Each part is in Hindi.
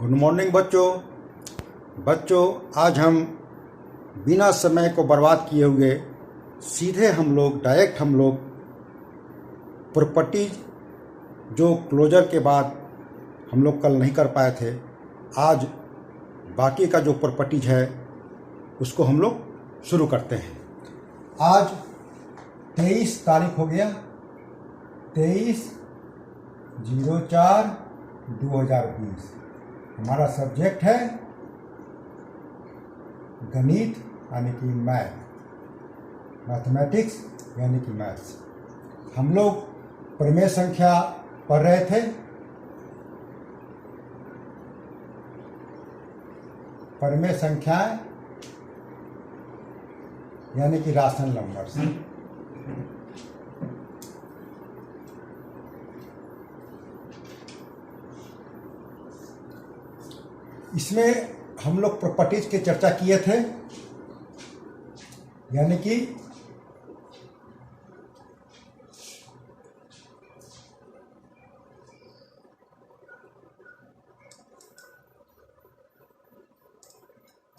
गुड मॉर्निंग बच्चों आज हम बिना समय को बर्बाद किए हुए सीधे डायरेक्ट हम लोग प्रॉपर्टीज जो क्लोजर के बाद हम लोग कल नहीं कर पाए थे, आज बाकी का जो प्रॉपर्टीज है उसको हम लोग शुरू करते हैं। आज 23 तारीख हो गया, 23/04/2020। हमारा सब्जेक्ट है गणित यानी कि मैथमेटिक्स यानी कि मैथ्स। हम लोग प्रमेय संख्या पढ़ रहे थे। प्रमेय संख्याएं यानी कि राशनल नंबर्स। इसमें हम लोग प्रॉपर्टीज की चर्चा किए थे, यानी कि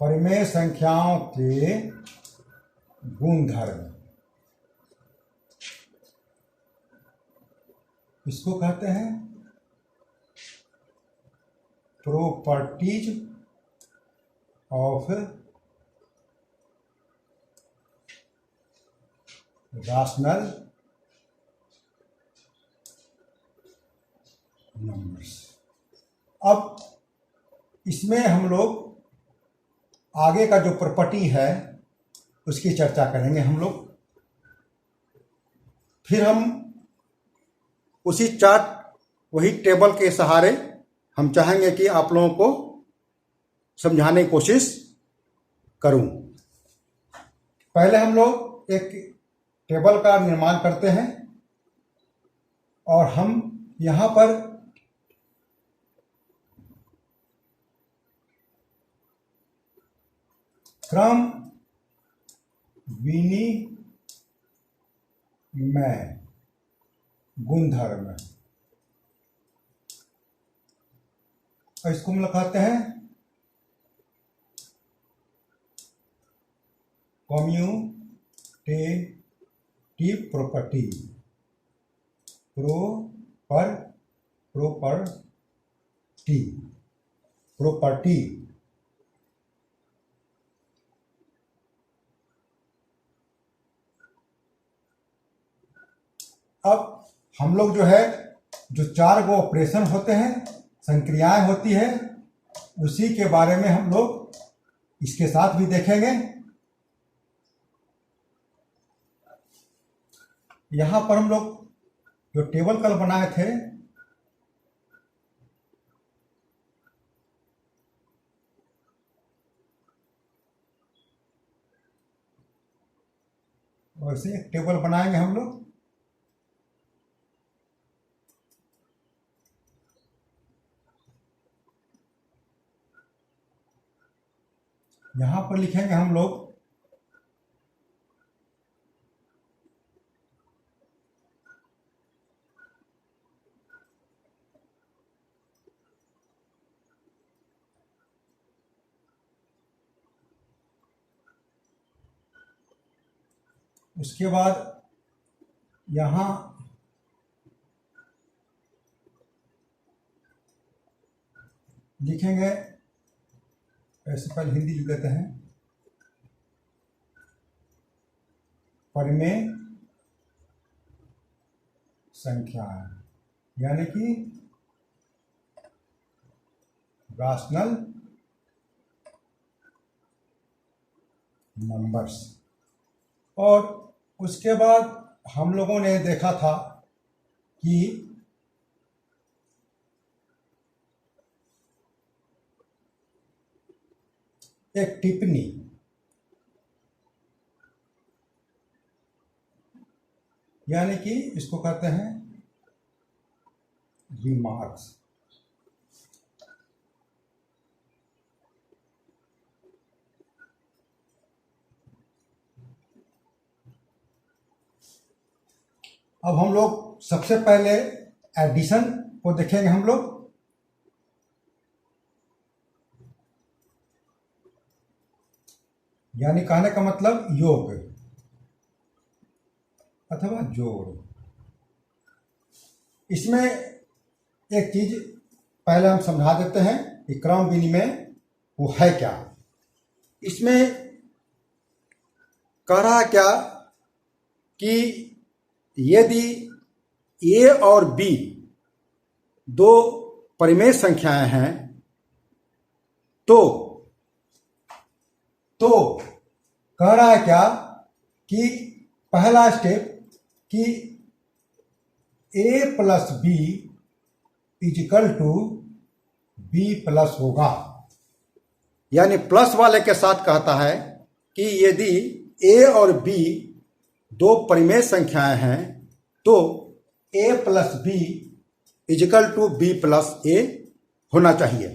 प्रमेय संख्याओं के गुणधर्म, इसको कहते हैं प्रॉपर्टीज ऑफ राशनल नंबर्स। अब इसमें हम लोग आगे का जो प्रॉपर्टी है उसकी चर्चा करेंगे हम लोग। फिर हम उसी चार्ट वही टेबल के सहारे हम चाहेंगे कि आप लोगों को समझाने की कोशिश करूं। पहले हम लोग एक टेबल का निर्माण करते हैं और हम यहां पर क्रम विनिमय गुणधर्म, और इसको हम लिखते हैं कम्यूटेटिव प्रॉपर्टी, प्रॉपर्टी। अब हम लोग जो है जो 4 गो ऑपरेशन होते हैं, संक्रियाएं होती है, उसी के बारे में हम लोग इसके साथ भी देखेंगे। यहां पर हम लोग जो टेबल कल बनाए थे वैसे एक टेबल बनाएंगे हम लोग। यहां पर लिखेंगे हम लोग उसके बाद यहां लिखेंगे, ऐसे पहले हिंदी लिख देते हैं, प्रमेय संख्या यानी कि राशनल नंबर्स। और उसके बाद हम लोगों ने देखा था कि एक टिप्पणी, यानी कि इसको कहते हैं रिमार्क्स। अब हम लोग सबसे पहले एडिशन को देखेंगे हम लोग। यानी कहने का मतलब योग अथवा जोड़। इसमें एक चीज पहले हम समझा देते हैं कि क्रम विनिमय वो है क्या। इसमें कह रहा क्या कि यदि ए और बी दो परिमेय संख्याएं हैं तो कह रहा है क्या कि पहला स्टेप कि a plus B is equal to B plus होगा। यानी प्लस वाले के साथ कहता है कि यदि a और b दो परिमेय संख्याएं हैं तो a plus B is equal to B plus A होना चाहिए।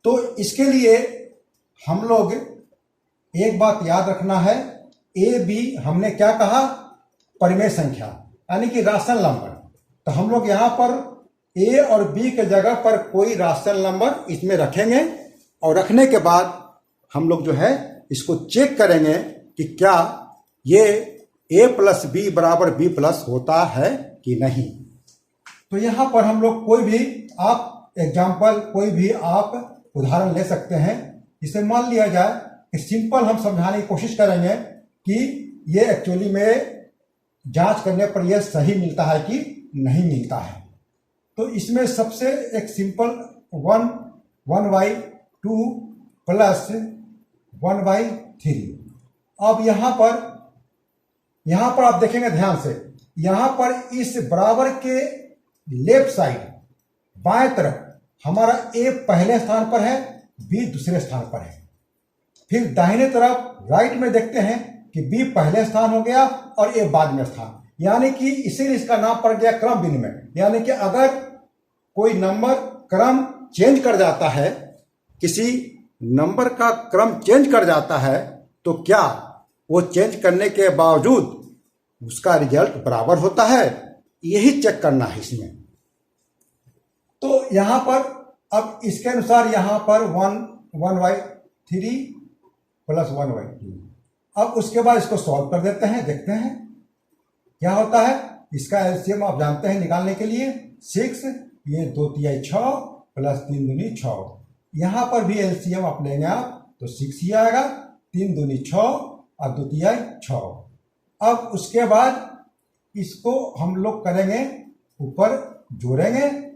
तो इसके लिए हम लोग एक बात याद रखना है, ए बी हमने क्या कहा, परिमेय संख्या यानी कि राशनल नंबर। तो हम लोग यहां पर ए और बी के जगह पर कोई राशनल नंबर इसमें रखेंगे और रखने के बाद हम लोग जो है इसको चेक करेंगे कि क्या ये ए प्लस बी बराबर बी प्लस होता है कि नहीं। तो यहां पर हम लोग कोई भी आप एग्जाम्पल कोई भी आप उदाहरण ले सकते हैं। इसे मान लिया जाए कि सिंपल हम समझाने की कोशिश करेंगे कि ये एक्चुअली में जांच करने पर यह सही मिलता है कि नहीं मिलता है। तो इसमें सबसे एक सिंपल 1/2 प्लस 1/3। अब यहां पर आप देखेंगे ध्यान से, यहां पर इस बराबर के लेफ्ट साइड बाएं तरफ हमारा ए पहले स्थान पर है, बी दूसरे स्थान पर है। फिर दाहिने तरफ राइट में देखते हैं कि बी पहले स्थान हो गया और ए बाद में स्थान, यानी कि इसीलिए इसका नाम पड़ गया क्रम विनिमय। यानी कि अगर कोई नंबर क्रम चेंज कर जाता है, किसी नंबर का क्रम चेंज कर जाता है, तो क्या वो चेंज करने के बावजूद उसका रिजल्ट बराबर होता है, यही चेक करना है इसमें। तो यहां पर अब इसके अनुसार यहां पर 1/3 प्लस 1/2। अब उसके बाद इसको सॉल्व कर देते हैं, देखते हैं क्या होता है। इसका एलसीएम आप जानते हैं निकालने के लिए 6, ये 2 तिहाई 6 प्लस 3 दूनी 6। यहां पर भी एलसीएम आप लेंगे आप तो 6 ही आएगा, 3 दूनी 6 और 2 तिहाई 6। अब उसके बाद इसको हम लोग करेंगे, ऊपर जोड़ेंगे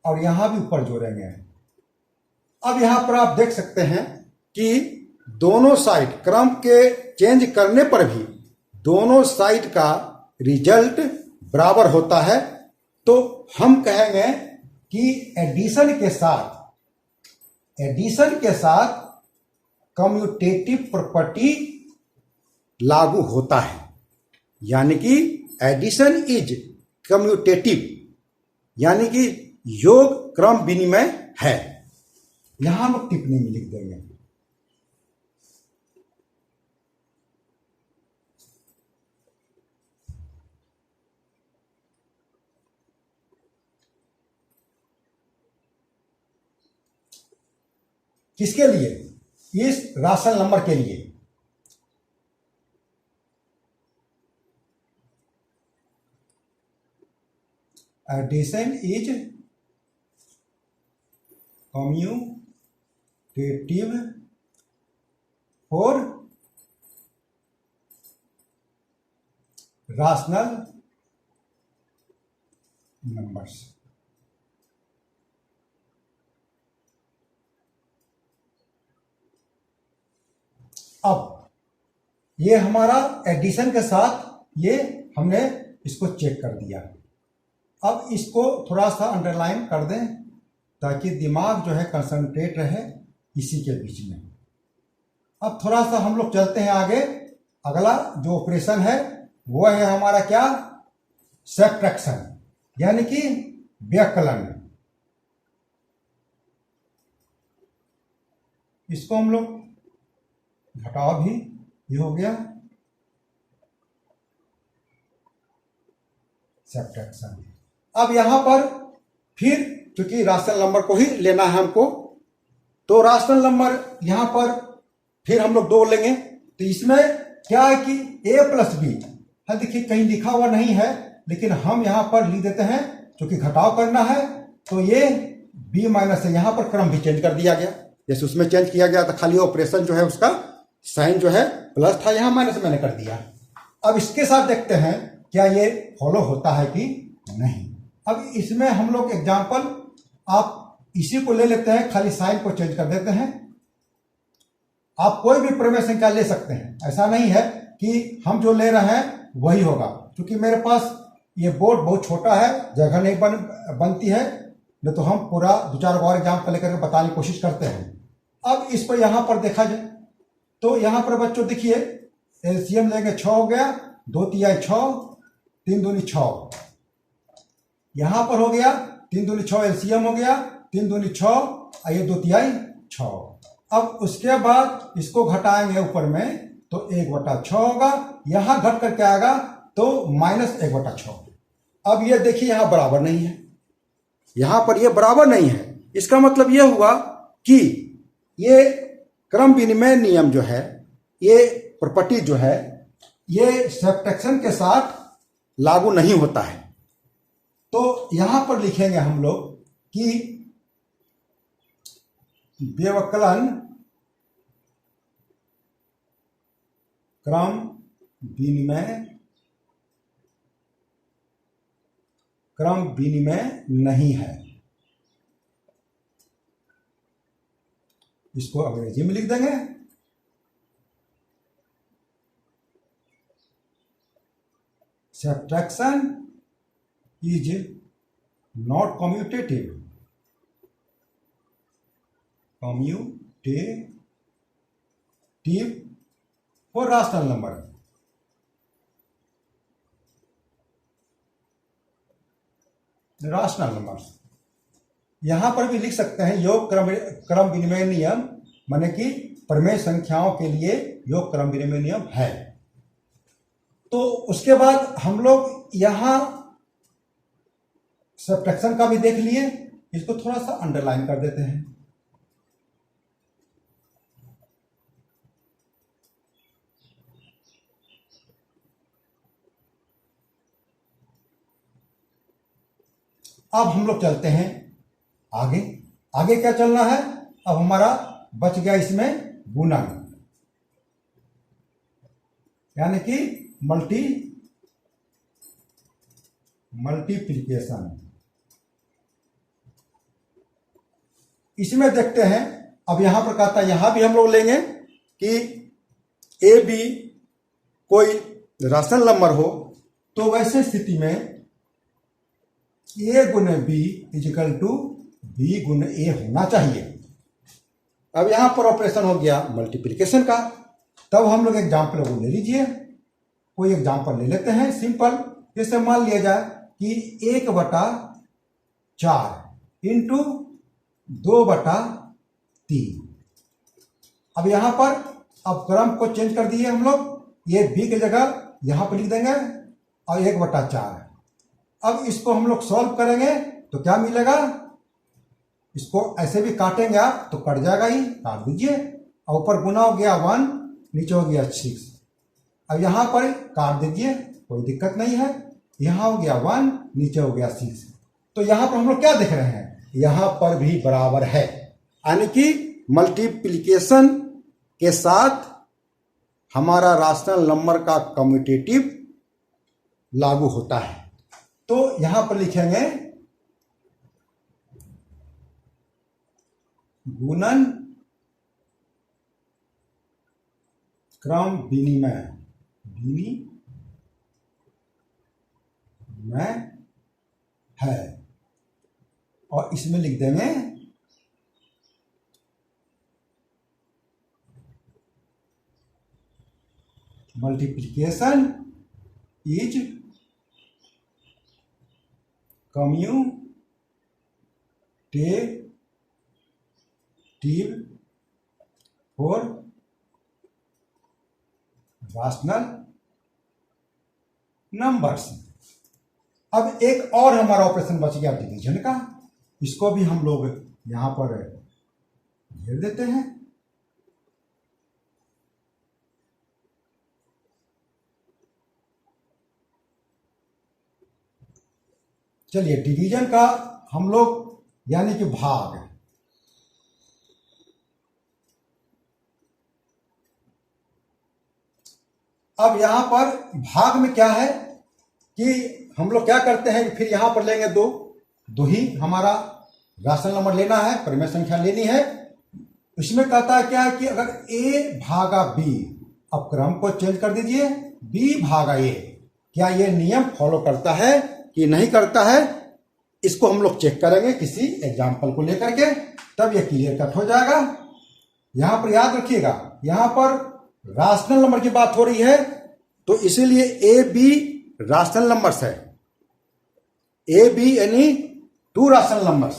और यहां भी ऊपर जोड़ेंगे। अब यहां पर आप देख सकते हैं कि दोनों साइड क्रम के चेंज करने पर भी दोनों साइड का रिजल्ट बराबर होता है। तो हम कहेंगे कि एडिशन के साथ कम्यूटेटिव प्रॉपर्टी लागू होता है, यानी कि एडिशन इज कम्यूटेटिव, यानी कि योग क्रम विनिमय है। यहां हम टिप्पणी में लिख देंगे। किसके लिए? इस राशनल नंबर के लिए। Addition is commutative for rational numbers. अब ये हमारा एडिशन के साथ ये हमने इसको चेक कर दिया। अब इसको थोड़ा सा अंडरलाइन कर दें ताकि दिमाग जो है कंसंट्रेट रहे इसी के बीच में। अब थोड़ा सा हम लोग चलते हैं आगे। अगला जो ऑपरेशन है वो है हमारा क्या, सब्ट्रैक्शन, यानी कि व्यक्कलन। इसको हम लोग घटाव भी ये हो गया सब्ट्रैक्शन। अब यहां पर फिर चूंकि राशनल नंबर को ही लेना है हमको, तो राशनल नंबर यहां पर फिर हम लोग 2 लेंगे। तो इसमें क्या है कि a प्लस बी, हाँ देखिए कहीं लिखा हुआ नहीं है, लेकिन हम यहां पर लिख देते हैं, क्योंकि घटाव करना है तो ये b माइनस है। यहां पर क्रम भी चेंज कर दिया गया, जैसे उसमें चेंज किया गया था, खाली ऑपरेशन जो है उसका साइन जो है प्लस था, यहां माइनस मैंने कर दिया। अब इसके साथ देखते हैं क्या ये फॉलो होता है कि नहीं। अब इसमें हम लोग एग्जाम्पल, आप इसी को ले लेते हैं, खाली साइन को चेंज कर देते हैं। आप कोई भी प्रमेय संख्या ले सकते हैं, ऐसा नहीं है कि हम जो ले रहे हैं वही होगा, क्योंकि मेरे पास ये बोर्ड बहुत छोटा है, जगह नहीं बनती है, नहीं तो हम पूरा 2-4 और एग्जाम्पल लेकर बताने की कोशिश करते हैं। अब इस पर यहां पर देखा जाए तो यहां पर बच्चों देखिए, एलसीएम लेंगे 6 हो गया, 2 तिहाई 6, 3 दूनी 6। यहां पर हो गया 3 दूनी 6, एलसीएम हो गया 3 दूनी 6, ये 2 तिहाई 6। अब उसके बाद इसको घटाएंगे ऊपर में तो 1/6 होगा, यहां घट करके आएगा तो -1/6। अब ये देखिए यहां बराबर नहीं है, यहां पर ये बराबर नहीं है। इसका मतलब ये हुआ कि ये क्रम विनिमय नियम जो है, ये प्रॉपर्टी जो है, ये सब्ट्रैक्शन के साथ लागू नहीं होता है। तो यहां पर लिखेंगे हम लोग कि व्यवकलन क्रम विनिमय नहीं है। इसको अंग्रेजी में लिख देंगे, subtraction is not commutative for rational number. Rational numbers यहां पर भी लिख सकते हैं, योग क्रम विनिमय नियम, माने कि प्रमेय संख्याओं के लिए योग क्रम विनिमय नियम है। तो उसके बाद हम लोग यहां सब्ट्रैक्शन का भी देख लिए, इसको थोड़ा सा अंडरलाइन कर देते हैं। अब हम लोग चलते हैं आगे। आगे क्या चलना है, अब हमारा बच गया इसमें गुणन, यानी कि मल्टीप्लिकेशन। इसमें देखते हैं, अब यहां पर कहता है, यहां भी हम लोग लेंगे कि ए बी कोई राशनल नंबर हो, तो वैसे स्थिति में ए गुने बी इजिकल टू बी गुने ए होना चाहिए। अब यहां पर ऑपरेशन हो गया मल्टीप्लिकेशन का। तब हम लोग एग्जाम्पल को ले लीजिए, कोई एग्जाम्पल ले लेते हैं सिंपल। जैसे मान लिया जाए कि 1/4 इंटू 2/3। अब यहां पर अब क्रम को चेंज कर दिए हम लोग, ये बी की जगह यहां पर लिख देंगे और 1/4। अब इसको हम लोग सॉल्व करेंगे तो क्या मिलेगा, इसको ऐसे भी काटेंगे आप तो कट जाएगा ही, काट दीजिए। और ऊपर गुना हो गया 1, नीचे हो गया 6। अब यहां पर काट दीजिए, कोई दिक्कत नहीं है। यहां हो गया 1, नीचे हो गया 6। तो यहां पर हम लोग क्या देख रहे हैं, यहां पर भी बराबर है, यानी कि मल्टीप्लिकेशन के साथ हमारा राशनल नंबर का कम्यूटेटिव लागू होता है। तो यहां पर लिखेंगे गुणन क्रम विनिमय है, और इसमें लिख देंगे multiplication is commutative for rational numbers. अब एक और हमारा ऑपरेशन बच गया डिवीजन का, इसको भी हम लोग यहां पर घेर देते हैं। चलिए डिवीजन का हम लोग यानी कि भाग, अब यहां पर भाग में क्या है कि हम लोग क्या करते हैं, फिर यहां पर लेंगे दो, दो ही हमारा राशनल नंबर लेना है, परिमेय संख्या लेनी है। इसमें कहता है क्या है कि अगर ए भागा बी, अब क्रम को चेंज कर दीजिए, बी भागा ए, क्या ये नियम फॉलो करता है कि नहीं करता है, इसको हम लोग चेक करेंगे किसी एग्जाम्पल को लेकर के, तब ये क्लियर कट हो जाएगा। यहां पर याद रखिएगा, यहां पर राशनल नंबर की बात हो रही है, तो इसीलिए ए बी राशनल नंबर्स है, ए बी यानी टू राशनल नंबर्स।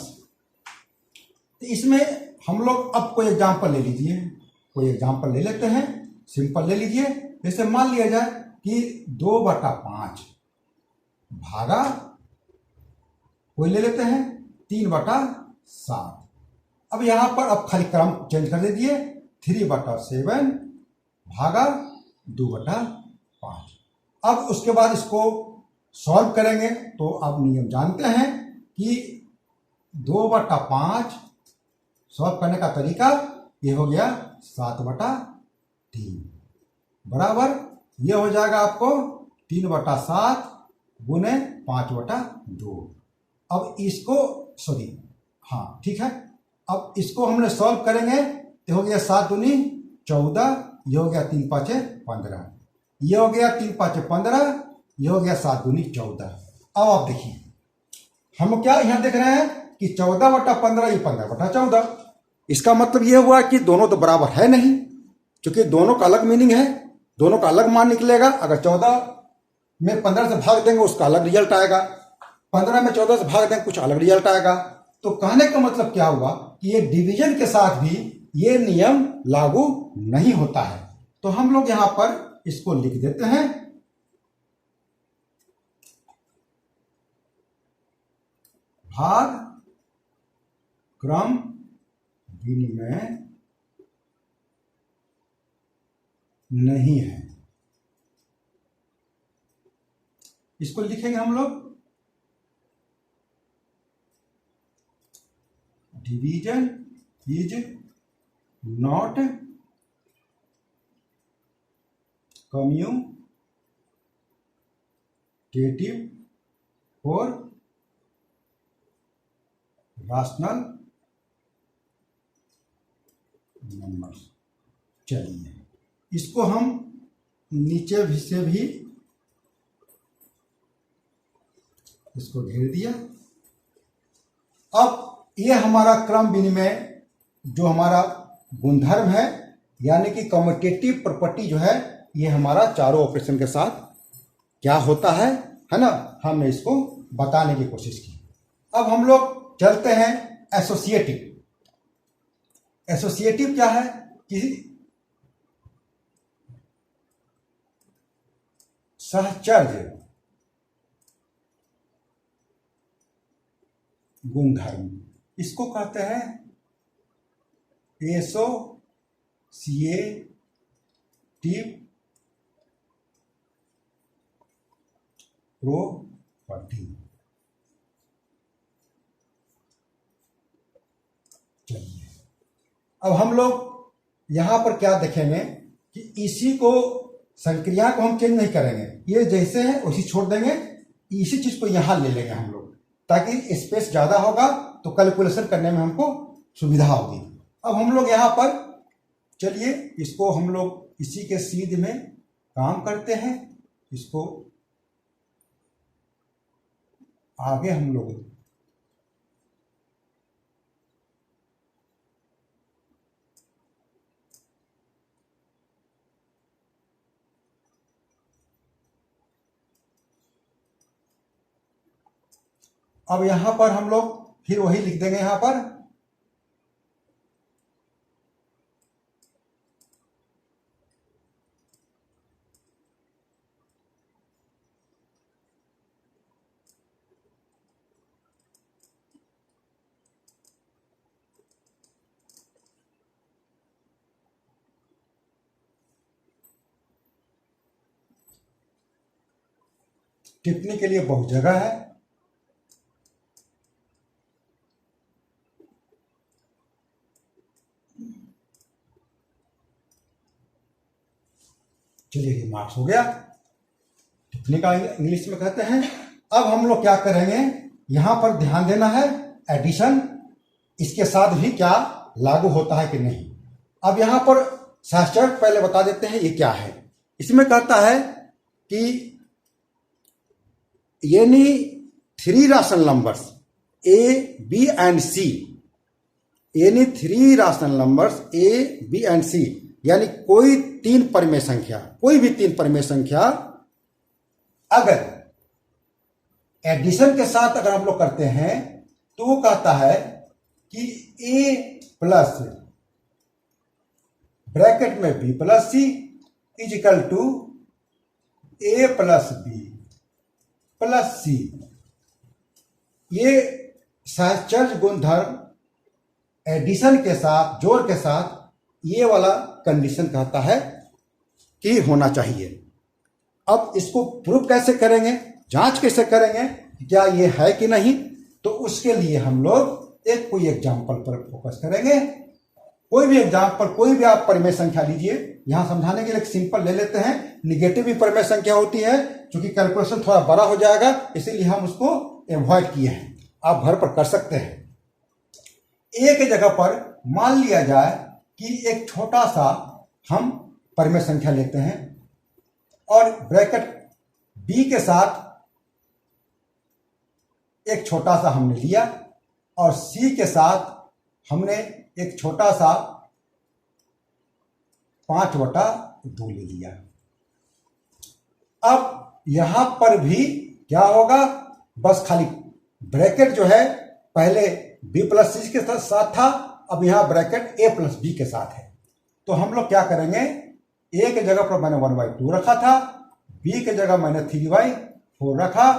तो इसमें हम लोग अब कोई एग्जाम्पल ले लीजिए, कोई एग्जाम्पल ले लेते हैं, सिंपल ले लीजिए। जैसे मान लिया जाए कि 2/5 भागा, कोई ले लेते हैं 3/7। अब यहां पर अब खाली क्रम चेंज कर दीजिए, 3/7 भागा 2/5। अब उसके बाद इसको सॉल्व करेंगे, तो आप नियम जानते हैं कि 2/5 सॉल्व करने का तरीका ये हो गया 7/3 बराबर ये हो जाएगा आपको 3/7 गुने 5/2। अब इसको सॉरी, हाँ ठीक है, अब इसको हमने सॉल्व करेंगे तो हो गया 7 दूनी 14, ये हो गया 3 पाँचे 15, ये हो गया 3 पाँचे 15, ये हो गया 7 दूनी 14। अब आप देखिए हम क्या यहां देख रहे हैं कि 14/15 ये 15/14। इसका मतलब ये हुआ कि दोनों तो बराबर है नहीं, क्योंकि दोनों का अलग मीनिंग है, दोनों का अलग मान निकलेगा। अगर 14 में 15 से भाग देंगे उसका अलग रिजल्ट आएगा, 15 में 14 से भाग देंगे कुछ अलग रिजल्ट आएगा। तो कहने का मतलब क्या हुआ कि ये डिवीजन के साथ भी ये नियम लागू नहीं होता है। तो हम लोग यहां पर इसको लिख देते हैं, भाग क्रम विनिमय नहीं है। इसको लिखेंगे हम लोग, division is not commutative for rational numbers. चलिए इसको हम नीचे भी से भी इसको घेर दिया। अब ये हमारा क्रम विनिमय जो हमारा गुणधर्म है, यानी कि कम्यूटेटिव प्रॉपर्टी जो है, ये हमारा चारों ऑपरेशन के साथ क्या होता है ना, हमने इसको बताने की कोशिश की। अब हम लोग चलते हैं एसोसिएटिव। एसोसिएटिव क्या है कि सहचर्य गुणधर्म, इसको कहते हैं एसोसिएटिव प्रॉपर्टी। चलिए अब हम लोग यहां पर क्या देखेंगे कि इसी को संक्रिया को हम चेंज नहीं करेंगे, ये जैसे है उसी छोड़ देंगे, इसी चीज को यहां ले लेंगे हम लोग, ताकि स्पेस ज्यादा होगा तो कैलकुलेशन करने में हमको सुविधा होगी। अब हम लोग यहां पर चलिए इसको हम लोग इसी के सीध में काम करते हैं, इसको आगे हम लोग अब यहां पर हम लोग फिर वही लिख देंगे यहां पर, टिप्पणी के लिए बहुत जगह है, चलिए ये मार्क्स हो गया, टिप्पणी का इंग्लिश में कहते हैं। अब हम लोग क्या करेंगे, यहां पर ध्यान देना है एडिशन इसके साथ भी क्या लागू होता है कि नहीं। अब यहां पर सहचर्य पहले बता देते हैं ये क्या है। इसमें कहता है कि यानी 3 rational numbers A B and C, यानी 3 rational numbers A B and C, यानी कोई 3 परिमेय संख्या, कोई भी 3 परिमेय संख्या अगर एडिशन के साथ अगर हम लोग करते हैं तो वो कहता है कि ए प्लस ब्रैकेट में B plus C is equal to A plus B plus C. ये सहचर्य गुणधर्म एडिशन के साथ, जोड़ के साथ ये वाला कंडीशन कहता है कि होना चाहिए। अब इसको प्रूव कैसे करेंगे, जांच कैसे करेंगे क्या ये है कि नहीं, तो उसके लिए हम लोग कोई एग्जाम्पल पर फोकस करेंगे। कोई भी एग्जाम्पल, कोई भी आप परिमेय संख्या लीजिए। यहां समझाने के लिए एक सिंपल ले लेते हैं, निगेटिव भी परिमेय संख्या होती है, क्योंकि कैलकुलेशन थोड़ा बड़ा हो जाएगा इसीलिए हम उसको अवॉइड किए हैं। आप घर पर कर सकते हैं। ए के जगह पर मान लिया जाए कि एक छोटा सा हम परिमेय संख्या लेते हैं और ब्रैकेट बी के साथ एक छोटा सा हमने लिया और सी के साथ हमने एक छोटा सा 5/2 ले लिया। अब यहां पर भी क्या होगा, बस खाली ब्रैकेट जो है पहले बी प्लस सी के साथ था, अब यहां ब्रैकेट ए प्लस बी के साथ है। तो हम लोग क्या करेंगे, ए के जगह पर मैंने 1/2 रखा था, बी के जगह मैंने 3/4 रखा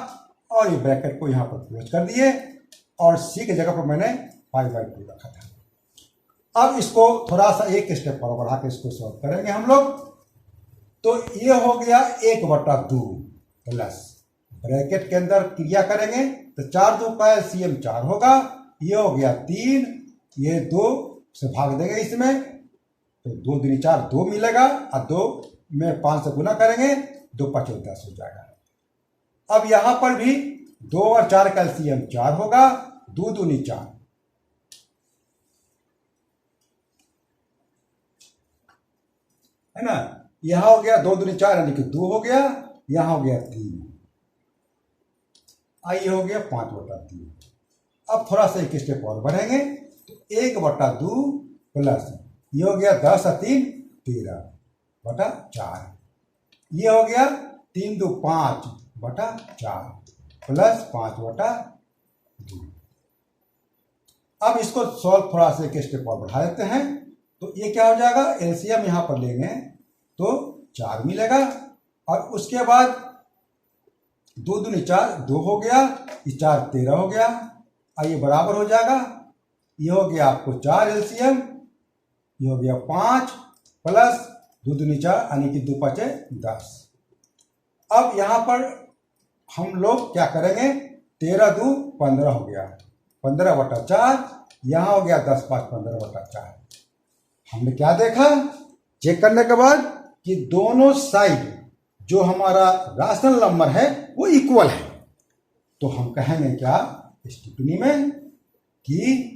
और ये ब्रैकेट को यहां पर क्लोज कर दिए और सी के जगह पर मैंने 5/2 रखा था। अब इसको थोड़ा सा एक स्टेप पर बढ़ा के इसको सॉल्व करेंगे हम लोग। तो ये हो गया 1/2 प्लस ब्रैकेट के अंदर क्रिया करेंगे तो 4 2 का एलसीएम 4 होगा, ये हो गया 3, ये 2 से भाग देंगे इसमें तो 2 दूनी 4, 2 मिलेगा और 2 में 5 से गुना करेंगे, 2 5 10 हो जाएगा। अब यहां पर भी 2 और 4 का एलसीएम 4 होगा, 2 दूनी 4, है ना। यहां हो गया 2 दूनी 4 यानी कि 2 हो गया, यहां हो गया 3, आई हो गया 5/3। अब थोड़ा सा एक स्टेप और बढ़ेंगे तो 1/2 प्लस ये हो गया 10 और 3 13/4, ये हो गया 3 2 5/4 प्लस 5/2। अब इसको सॉल्व थोड़ा सा एक स्टेप और बढ़ा देते हैं तो ये क्या हो जाएगा, एलसीएम यहां पर लेंगे तो 4 मिलेगा और उसके बाद 2 दूनी 4, 2 हो गया, ये 4 13 हो गया, ये बराबर हो जाएगा, ये हो गया आपको 4 एलसीएम, ये हो गया 5 प्लस 2 दूनी 4 यानी कि 2 5 10। अब यहां पर हम लोग क्या करेंगे, 13 2 15 हो गया, 15/4, यहां हो गया 10 5 15/4। हमने क्या देखा चेक करने के बाद कि दोनों साइड जो हमारा रैशनल नंबर है वो इक्वल है। तो हम कहेंगे क्या इस टिप्पणी में कि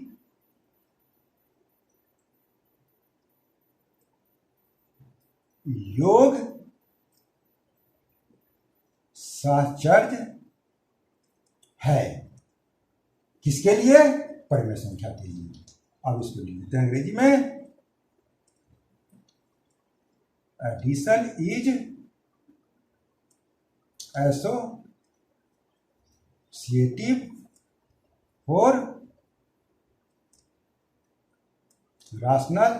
योग सहचर्य है, किसके लिए, परिमेय संख्या के लिए। अब इसको लिख देते हैं अंग्रेजी में, addition is associative for rational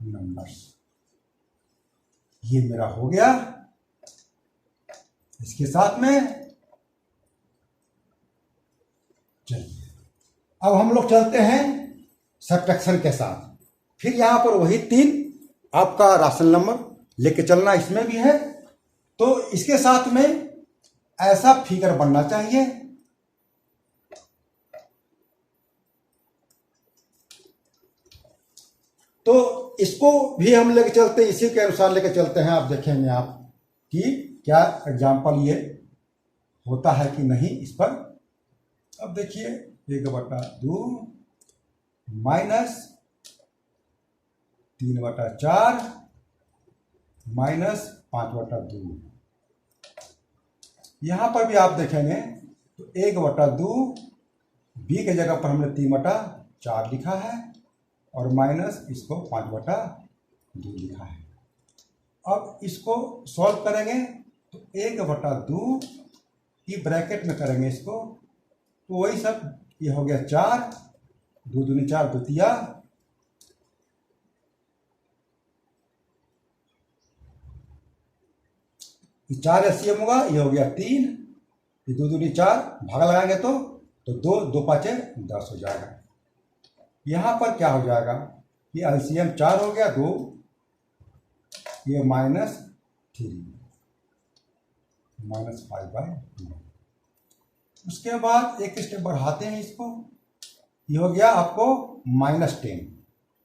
numbers. ये मेरा हो गया। इसके साथ में चलिए अब हम लोग चलते हैं सब्ट्रैक्शन के साथ। फिर यहां पर वही 3 आपका रैशनल नंबर लेके चलना इसमें भी है। तो इसके साथ में ऐसा फिगर बनना चाहिए तो इसको भी हम लेके चलते हैं, इसी के अनुसार लेके चलते हैं। आप देखेंगे आप कि क्या एग्जाम्पल ये होता है कि नहीं इस पर। अब देखिए 1/2 माइनस 3/4 माइनस 5/2। यहां पर भी आप देखेंगे तो 1/2 बी के जगह पर हमने 3/4 लिखा है और माइनस इसको 5/2 लिखा है। अब इसको सॉल्व करेंगे तो 1/2 की ब्रैकेट में करेंगे इसको तो वही सब, ये हो गया 4, 2 दूनी 4, द्वितीया, ये 4 एलसीएम होगा, ये हो गया 3, ये 2 दूनी 4, भाग लगाएंगे तो 2, 2 5 10 हो जाएगा। यहां पर क्या हो जाएगा, ये एलसीएम 4 हो गया 2, ये -3 -5/2। उसके बाद एक स्टेप बढ़ाते हैं इसको, ये हो गया आपको -10,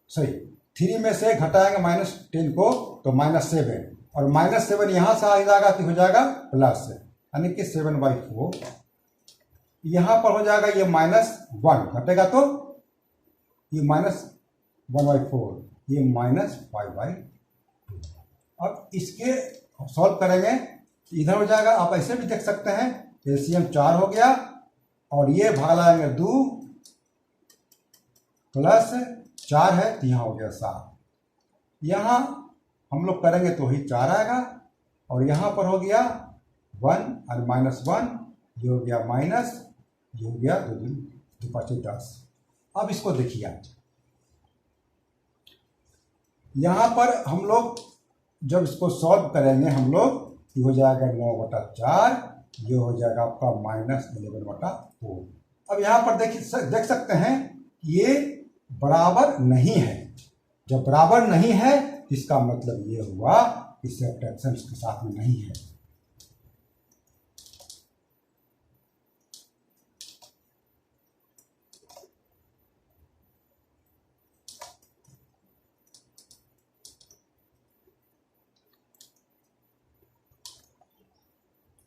सॉरी 3 में से घटाएंगे -10 को तो -7, और -7 यहां से आ जाएगा तो हो जाएगा प्लस, यानी कि 7/4। यहां पर हो जाएगा ये -1 घटेगा तो ये -1/4, ये -5/2। अब इसके सॉल्व करेंगे, इधर हो जाएगा, आप ऐसे भी देख सकते हैं, एलसीएम 4 हो गया और ये भाग लाएंगे 2 प्लस 4 है तो यहाँ हो गया 7। यहाँ हम लोग करेंगे तो ही 4 आएगा, और यहाँ पर हो गया 1 और -1, ये हो गया माइनस, ये हो गया 2 5 10। अब इसको देखिए, यहाँ पर हम लोग जब इसको सॉल्व करेंगे हम लोग, ये हो जाएगा 9/4, ये हो जाएगा आपका -11/4। अब यहाँ पर देख सकते हैं ये बराबर नहीं है। जब बराबर नहीं है इसका मतलब ये हुआ कि सब्ट्रैक्शन इसके साथ में नहीं है।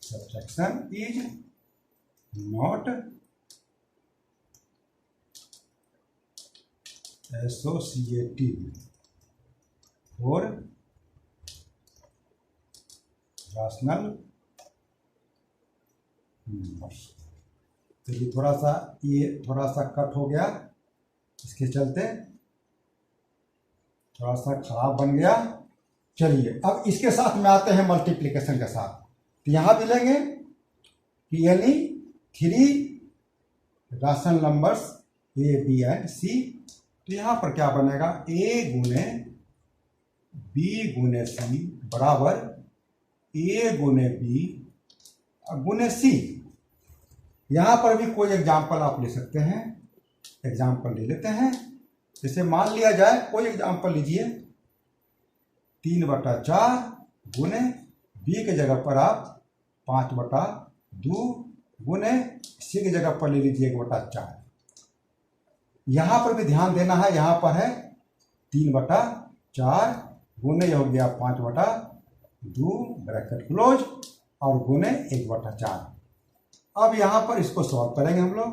Subtraction is not associative for rational numbers। चलिए थोड़ा सा ये थोड़ा सा कट हो गया, इसके चलते थोड़ा सा खराब बन गया। चलिए अब इसके साथ में आते हैं मल्टीप्लिकेशन के साथ। तो यहां भी लेंगे कि यानी 3 rational numbers A B and C. तो यहां पर क्या बनेगा, ए गुने बी गुने सी बराबर ए गुने बी गुने सी। यहां पर भी कोई एग्जाम्पल आप ले सकते हैं, एग्जाम्पल ले लेते हैं। जैसे मान लिया जाए, कोई एग्जाम्पल लीजिए, 3/4 गुने बी के जगह पर आप 5/2 गुने सी की जगह पर ले लीजिए 1/4। यहां पर भी ध्यान देना है, यहां पर है 3/4 गुने, यह हो गया 5/2 ब्रैकेट क्लोज और गुने 1/4। अब यहां पर इसको सॉल्व करेंगे हम लोग,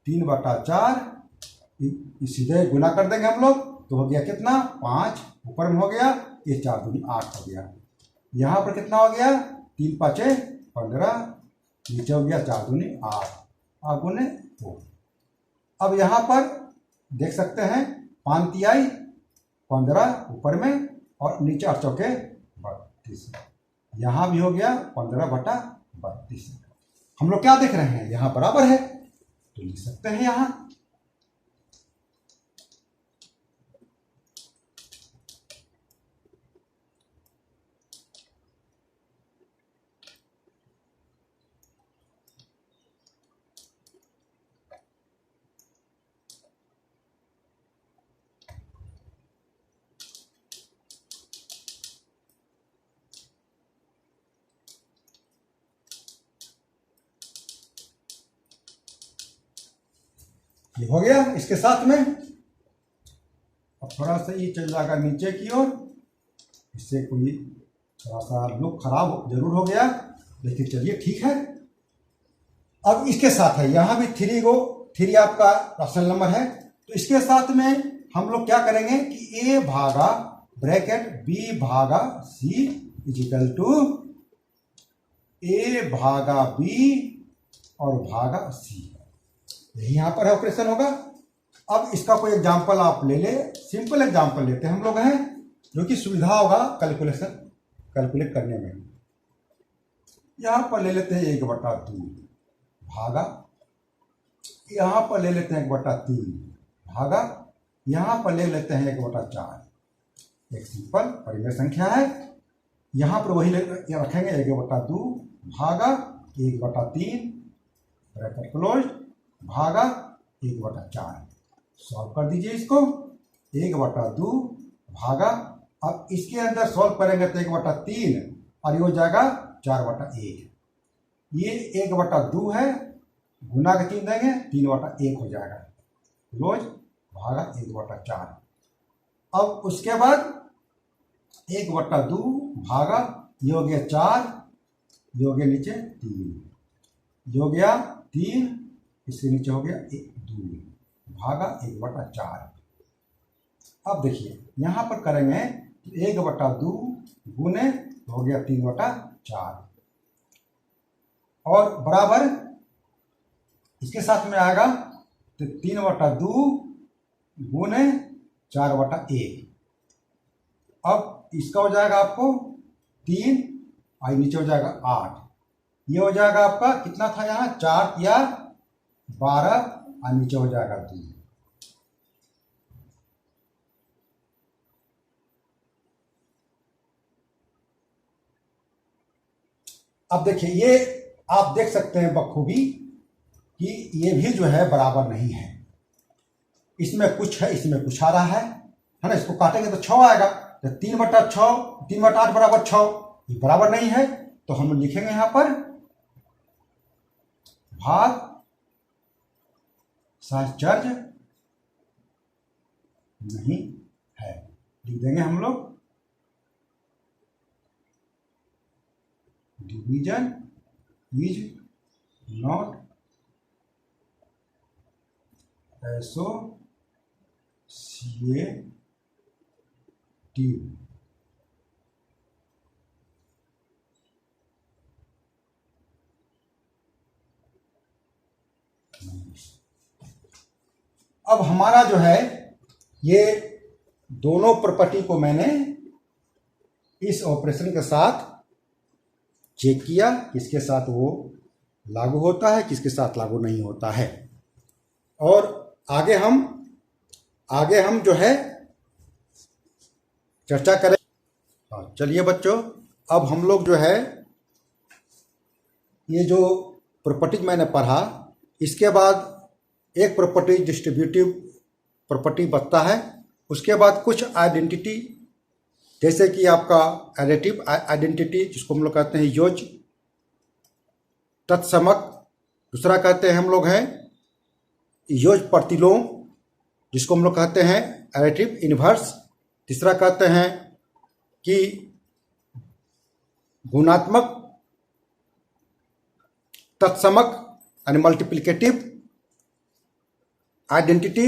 3/4 सीधे गुना कर देंगे हम लोग तो हो गया कितना, 5 ऊपर में हो गया, ये 4 दूनी 8 हो गया। यहां पर कितना हो गया, 3 5 15, नीचे हो गया 4 दूनी 8 और गुने 4। अब यहां पर देख सकते हैं 5 तिहाई 15 ऊपर में और नीचे 8 चौके 32। यहां भी हो गया 15/32। हम लोग क्या देख रहे हैं, यहां बराबर है तो लिख सकते हैं यहां। ये हो गया इसके साथ में। अब अब थोड़ा सा ये चल जाएगा नीचे की ओर, इससे कोई थोड़ा सा लुक खराब जरूर हो गया, लेकिन चलिए ठीक है। अब इसके साथ है यहाँ भी 3 आपका राशनल नंबर है, तो इसके साथ में हम लोग क्या करेंगे कि a भागा ब्रैकेट b भागा c इजिकल टू a भागा b और भागा c, यही यहाँ पर ऑपरेशन होगा। अब इसका कोई एग्जाम्पल आप ले ले, सिंपल एग्जाम्पल लेते हैं हम लोग हैं, जो कि सुविधा होगा कैलकुलेट करने में। यहाँ पर ले लेते हैं 1/2 भागा, यहाँ पर ले लेते हैं 1/3 भागा, यहाँ पर ले लेते हैं 1/4। एक सिंपल परिमेय संख्या है। यहाँ पर वही रखेंगे 1/2 भागा 1/3 ब्रैकेट क्लोज भागा 1/4। सॉल्व कर दीजिए इसको, 1/2 भागा, अब इसके अंदर सॉल्व करेंगे तो 1/3 और ये हो जाएगा 4/1। ये 1/2 है, गुना के 3 देंगे 3/1 हो जाएगा क्लोज भागा 1/4। अब उसके बाद 1/2 भागा, ये हो गया 4, ये हो गया नीचे 3, ये हो गया 3, इसके नीचे हो गया 2 भागा 1/4। अब देखिए यहाँ पर करेंगे 1/2 गुने हो गया 3/4 और बराबर इसके साथ में आएगा तो 3/2 गुने 4/1। अब इसका हो जाएगा आपको 3 और नीचे हो जाएगा 8। ये हो जाएगा आपका कितना था यहाँ 4 या 12 और नीचे हो जाएगा 2। अब देखिए ये आप देख सकते हैं बखूबी कि ये भी जो है बराबर नहीं है, इसमें कुछ है इसमें कुछ आ रहा है ना। इसको काटेंगे तो 6 आएगा, तो 3/6 3/8 बराबर 6, ये बराबर नहीं है, तो हम लिखेंगे यहां पर भाग सहचर्य नहीं है, लिख देंगे हम लोग डिवीजन इज नॉट एसोसिएटिव। अब हमारा जो है ये दोनों प्रॉपर्टी को मैंने इस ऑपरेशन के साथ चेक किया, किसके साथ वो लागू होता है किसके साथ लागू नहीं होता है। और आगे हम जो है चर्चा करें। चलिए बच्चों, अब हम लोग जो है ये जो प्रॉपर्टीज मैंने पढ़ा, इसके बाद एक प्रॉपर्टी डिस्ट्रीब्यूटिव प्रॉपर्टी बचता है, उसके बाद कुछ आइडेंटिटी जैसे कि आपका एडिटिव आइडेंटिटी जिसको हम लोग कहते हैं योज तत्समक, दूसरा कहते हैं हम लोग हैं योज प्रतिलोम जिसको हम लोग कहते हैं एडिटिव इनवर्स, तीसरा कहते हैं कि गुणात्मक तत्समक यानी मल्टीप्लिकेटिव आइडेंटिटी,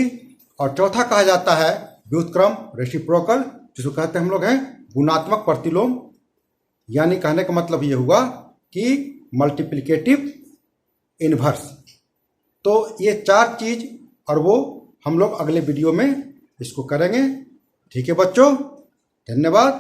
और चौथा कहा जाता है व्युत्क्रम रेसिप्रोकल जिसको कहते हैं हम लोग हैं गुणात्मक प्रतिलोम। यानी कहने का मतलब ये हुआ कि मल्टीप्लिकेटिव इनवर्स। तो ये 4 चीज और वो हम लोग अगले वीडियो में इसको करेंगे। ठीक है बच्चों, धन्यवाद।